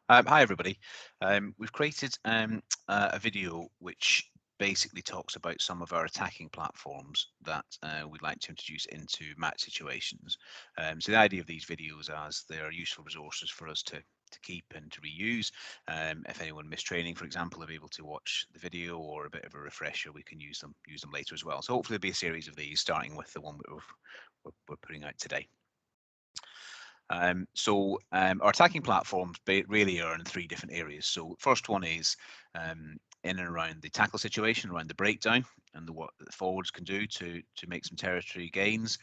Hi everybody. We've created a video which basically talks about some of our attacking platforms that we'd like to introduce into match situations. So the idea of these videos as they are useful resources for us to keep and to reuse. If anyone missed training, for example, they'll be able to watch the video or a bit of a refresher. We can use them later as well. So hopefully there'll be a series of these, starting with the one we're putting out today. Our attacking platforms really are in three different areas. So first one is in and around the tackle situation, around the breakdown, and what the forwards can do to make some territory gains.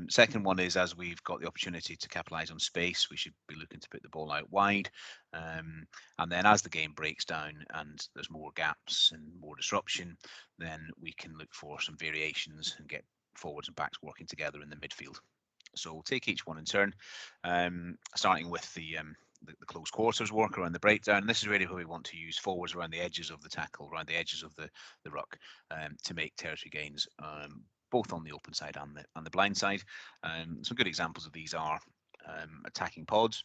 Second one is as we've got the opportunity to capitalise on space, we should be looking to put the ball out wide. And then as the game breaks down and there's more gaps and more disruption, then we can look for some variations and get forwards and backs working together in the midfield. So we'll take each one in turn, starting with the close quarters work around the breakdown. And this is really where we want to use forwards around the edges of the tackle, around the edges of the ruck, to make territory gains, both on the open side and the blind side. Some good examples of these are attacking pods,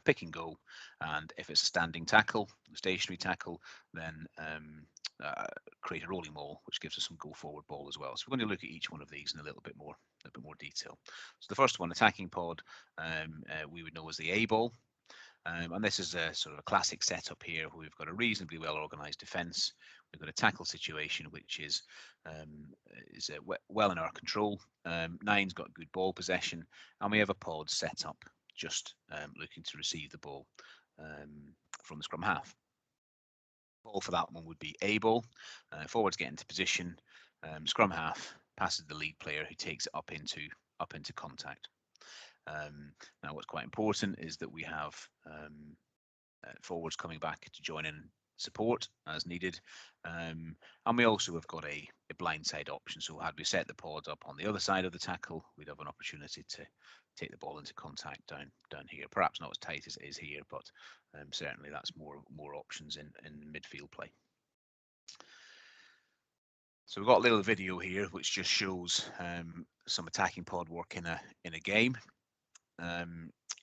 pick and go, and if it's a standing tackle, a stationary tackle, then create a rolling maul, which gives us some go forward ball as well. So we're going to look at each one of these in a little bit more detail. So the first one, attacking pod, we would know as the A ball. And this is a sort of a classic setup here where we've got a reasonably well organized defense. We've got a tackle situation which is well in our control. Nine's got good ball possession, and we have a pod set up just looking to receive the ball from the scrum half. Ball for that one would be A ball. Forwards get into position. Scrum half passes the lead player who takes it up into contact. Now, what's quite important is that we have forwards coming back to join in support as needed, and we also have got a blindside option. So had we set the pod up on the other side of the tackle, we'd have an opportunity to take the ball into contact down here. Perhaps not as tight as it is here, but certainly that's more options in midfield play. So we've got a little video here which just shows some attacking pod work in a game.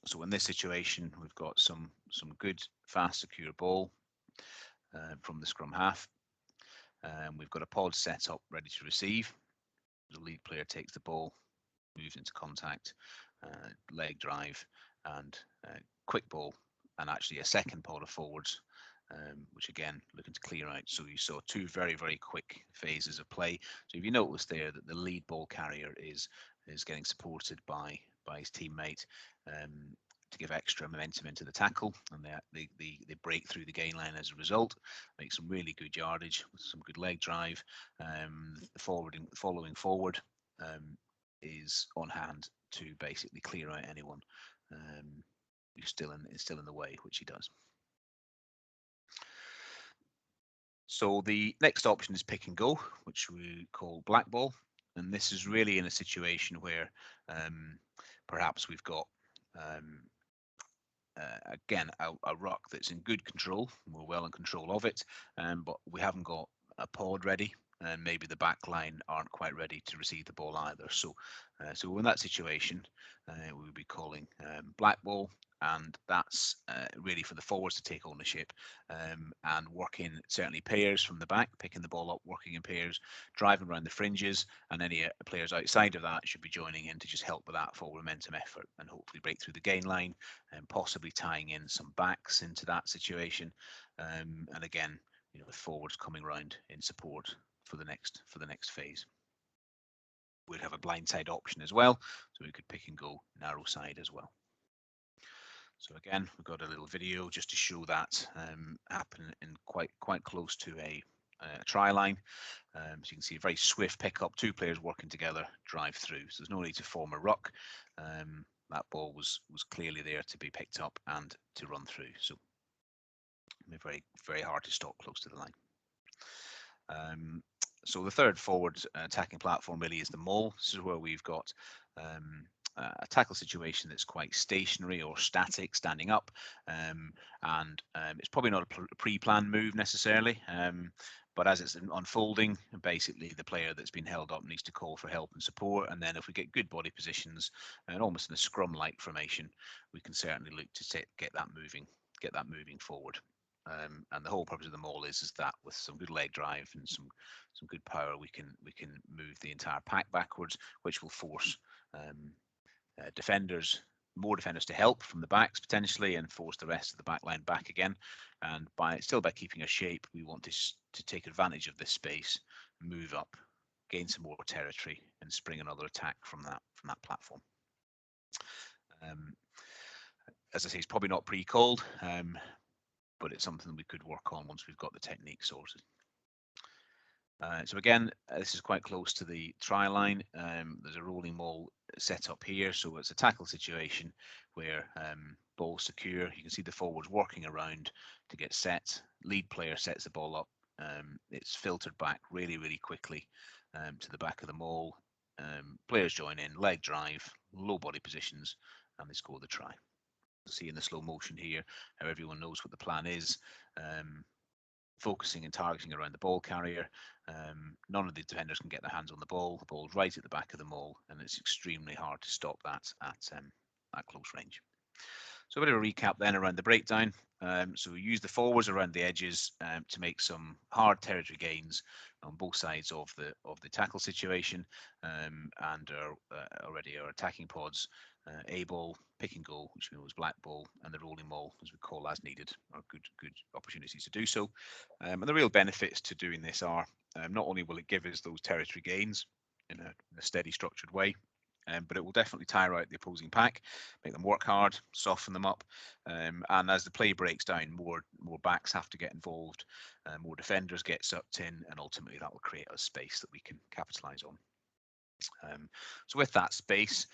So in this situation, we've got some good, fast, secure ball from the scrum half. We've got a pod set up ready to receive. The lead player takes the ball, moves into contact, leg drive, and quick ball, and actually a second pod of forwards, which again looking to clear out. So you saw two very, very quick phases of play. So if you notice there that the lead ball carrier is getting supported by his teammate to give extra momentum into the tackle, and they break through the gain line as a result, make some really good yardage with some good leg drive. The following forward is on hand to basically clear out anyone who's still in the way, which he does. So the next option is pick and go, which we call black ball, and this is really in a situation where perhaps we've got again a ruck that's in good control, we're well in control of it, but we haven't got a pod ready, and maybe the back line aren't quite ready to receive the ball either. So in that situation, we would be calling black ball, and that's really for the forwards to take ownership and work in certainly pairs from the back, picking the ball up, working in pairs, driving around the fringes, and any players outside of that should be joining in to just help with that forward momentum effort and hopefully break through the gain line, and possibly tying in some backs into that situation. And again, with forwards coming round in support for the next phase. We'd have a blindside option as well, so we could pick and go narrow side as well. So again, we've got a little video just to show that happen in quite close to a try line. So you can see a very swift pickup, two players working together, drive through. So there's no need to form a ruck. That ball was clearly there to be picked up and to run through. So very, very hard to stop close to the line. So the third forward attacking platform really is the maul. This is where we've got a tackle situation that's quite stationary or static, standing up, and it's probably not a pre-planned move necessarily, but as it's unfolding, basically the player that's been held up needs to call for help and support, and then if we get good body positions and almost in a scrum-like formation, we can certainly look to get that moving get that moving forward. And the whole purpose of the maul is that with some good leg drive and some good power, we can move the entire pack backwards, which will force more defenders to help from the backs potentially, and force the rest of the back line back again. And by keeping a shape, we want to take advantage of this space, move up, gain some more territory, and spring another attack from that platform. As I say, it's probably not pre-called, but it's something we could work on once we've got the technique sorted. So again, this is quite close to the try line. There's a rolling maul set up here, so it's a tackle situation where ball secure. You can see the forwards working around to get set. Lead player sets the ball up. It's filtered back really quickly to the back of the maul. Players join in, leg drive, low body positions, and they score the try. See in the slow motion here how everyone knows what the plan is. Focusing and targeting around the ball carrier. None of the defenders can get their hands on the ball. The ball's right at the back of the maul, and it's extremely hard to stop that at close range. So a bit of a recap then around the breakdown. So we use the forwards around the edges to make some hard territory gains on both sides of the tackle situation, and already our attacking pods, A ball, pick and go, which we know is black ball, and the rolling maul, as we call as needed, are good opportunities to do so. And the real benefits to doing this are not only will it give us those territory gains in a steady, structured way, but it will definitely tire out the opposing pack, make them work hard, soften them up, and as the play breaks down, more backs have to get involved, more defenders get sucked in, and ultimately that will create a space that we can capitalise on. So with that space,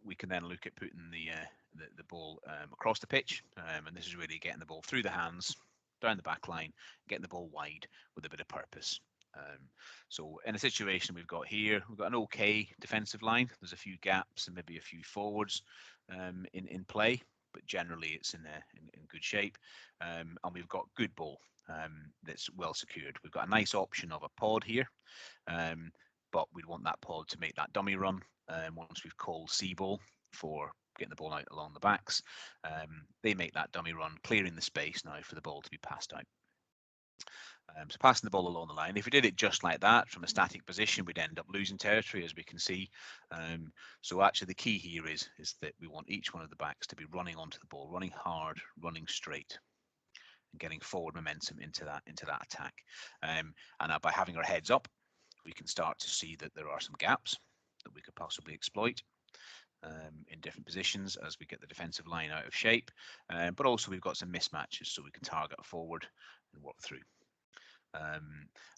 we can then look at putting the ball across the pitch, and this is really getting the ball through the hands, down the back line, getting the ball wide with a bit of purpose. So in a situation we've got here, we've got an okay defensive line. There's a few gaps and maybe a few forwards in play, but generally it's in good shape. And we've got good ball that's well secured. We've got a nice option of a pod here, but we'd want that pod to make that dummy run once we've called C ball for getting the ball out along the backs. They make that dummy run, clearing the space now for the ball to be passed out. So passing the ball along the line, if we did it just like that from a static position, we'd end up losing territory, as we can see. So actually the key here is that we want each one of the backs to be running onto the ball, running hard, running straight, and getting forward momentum into that attack. And by having our heads up, we can start to see that there are some gaps that we could possibly exploit in different positions as we get the defensive line out of shape. But also we've got some mismatches, so we can target forward and work through.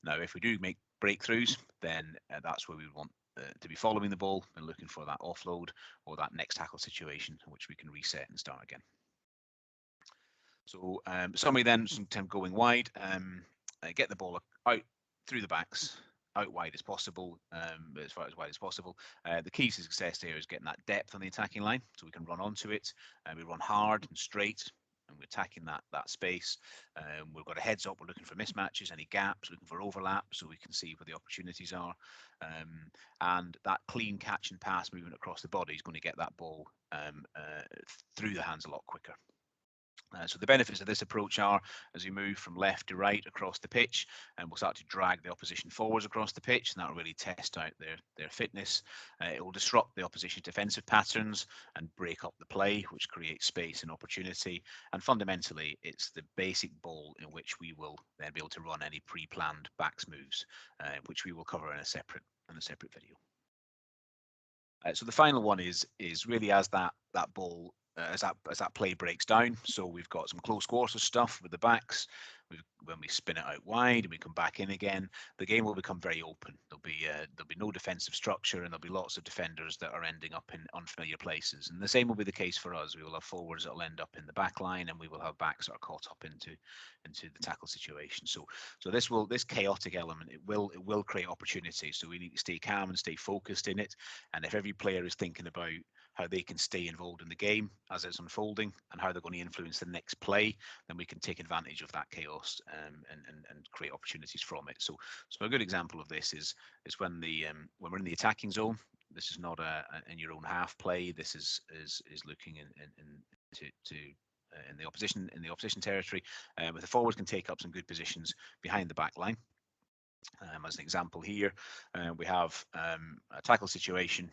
Now, if we do make breakthroughs, then that's where we would want to be following the ball and looking for that offload or that next tackle situation in which we can reset and start again. So summary then, some going wide, get the ball out through the backs, out wide as possible, as far as wide as possible. The key to success there is getting that depth on the attacking line, so we can run onto it, and we run hard and straight, and we're attacking that space. We've got a heads up, we're looking for mismatches, any gaps, looking for overlap, so we can see where the opportunities are. And that clean catch and pass movement across the body is going to get that ball through the hands a lot quicker. So the benefits of this approach are, as we move from left to right across the pitch, and we'll start to drag the opposition forwards across the pitch, and that will really test out their fitness. It will disrupt the opposition's defensive patterns and break up the play, which creates space and opportunity. And fundamentally, it's the basic ball in which we will then be able to run any pre-planned backs moves, which we will cover in a separate video. So the final one is really as that ball. As that play breaks down, so we've got some close quarters stuff with the backs. When we spin it out wide and we come back in again, the game will become very open. There'll be no defensive structure, and there'll be lots of defenders that are ending up in unfamiliar places. And the same will be the case for us. We will have forwards that will end up in the back line, and we will have backs that are caught up into the tackle situation. So this chaotic element, it will create opportunities. So we need to stay calm and stay focused in it. And if every player is thinking about how they can stay involved in the game as it's unfolding and how they're going to influence the next play, then we can take advantage of that chaos and create opportunities from it. So a good example of this is when we're in the attacking zone. This is not in your own half play. This is looking to in the opposition territory, with the forwards can take up some good positions behind the back line. As an example here, we have a tackle situation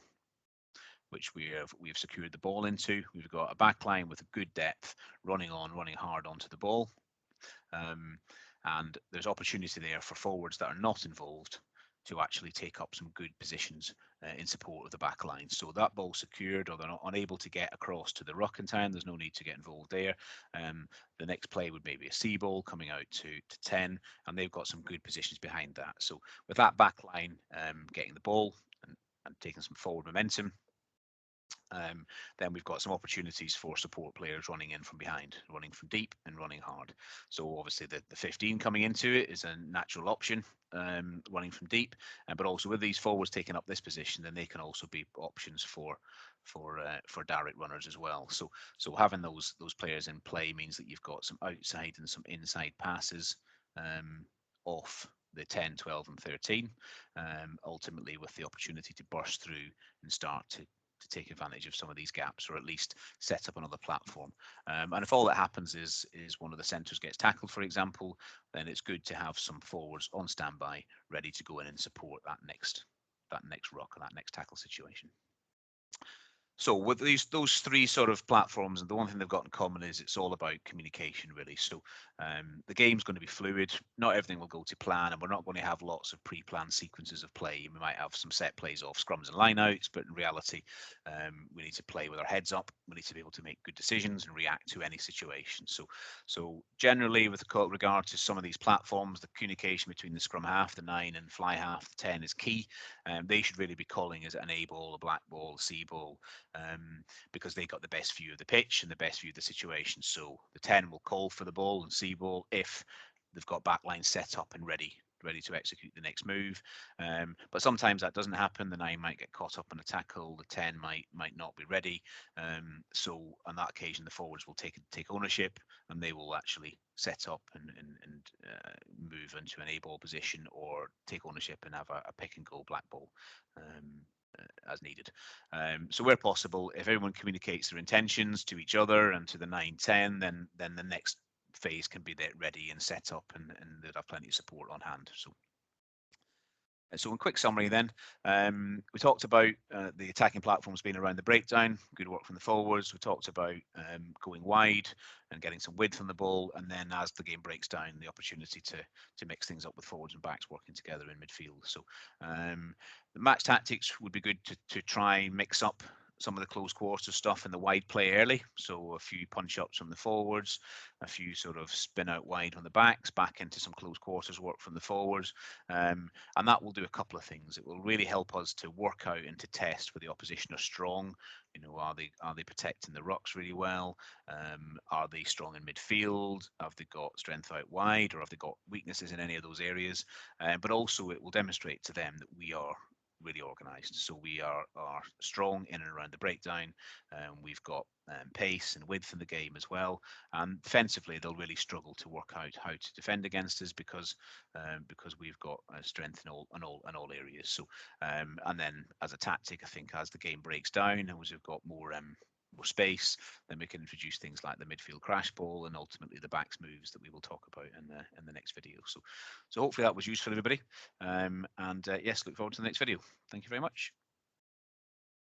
which we've secured the ball into. We've got a back line with a good depth, running hard onto the ball. And there's opportunity there for forwards that are not involved to actually take up some good positions in support of the back line. So that ball secured, or they're not unable to get across to the ruck in time, there's no need to get involved there. The next play would maybe a C ball coming out to 10, and they've got some good positions behind that. So with that back line getting the ball and taking some forward momentum, then we've got some opportunities for support players running in from behind, running from deep and running hard. So obviously the 15 coming into it is a natural option, running from deep, but also with these forwards taking up this position, then they can also be options for direct runners as well. So having those players in play means that you've got some outside and some inside passes off the 10, 12, and 13, ultimately with the opportunity to burst through and start to take advantage of some of these gaps, or at least set up another platform. And if all that happens is one of the centres gets tackled, for example, then it's good to have some forwards on standby, ready to go in and support that next ruck or that next tackle situation. So with those three sort of platforms, and the one thing they've got in common is it's all about communication, really. So the game's going to be fluid. Not everything will go to plan, and we're not going to have lots of pre-planned sequences of play. We might have some set plays off scrums and lineouts, but in reality, we need to play with our heads up. We need to be able to make good decisions and react to any situation. So generally, with regard to some of these platforms, the communication between the scrum half, the 9, and fly half, the 10 is key. They should really be calling as an A ball, a black ball, a C ball, because they got the best view of the pitch and the best view of the situation. So the 10 will call for the ball and C ball if they've got backline set up and ready to execute the next move. But sometimes that doesn't happen. The 9 might get caught up in a tackle. The 10 might not be ready. So on that occasion, the forwards will take ownership, and they will actually set up and move into an A ball position, or take ownership and have a pick and go black ball as needed. So where possible, if everyone communicates their intentions to each other and to the 9-10, then the next phase can be there ready and set up, and they'd have plenty of support on hand. So in quick summary then, we talked about the attacking platforms being around the breakdown, good work from the forwards. We talked about going wide and getting some width on the ball, and then as the game breaks down, the opportunity to mix things up with forwards and backs working together in midfield. So the match tactics would be good to try and mix up some of the close quarter stuff in the wide play early. So a few punch ups from the forwards, a few sort of spin out wide on the backs, back into some close quarters work from the forwards. And that will do a couple of things. It will really help us to work out and to test where the opposition are strong. You know, are they protecting the rucks really well? Are they strong in midfield? Have they got strength out wide, or have they got weaknesses in any of those areas? But also it will demonstrate to them that we are really organised. So we are strong in and around the breakdown. We've got pace and width in the game as well. And defensively, they'll really struggle to work out how to defend against us, because we've got strength in all areas. So and then as a tactic, I think as the game breaks down and as we've got more space, then we can introduce things like the midfield crash ball and ultimately the backs moves that we will talk about in the next video. So hopefully that was useful, everybody. And yes, look forward to the next video. Thank you very much.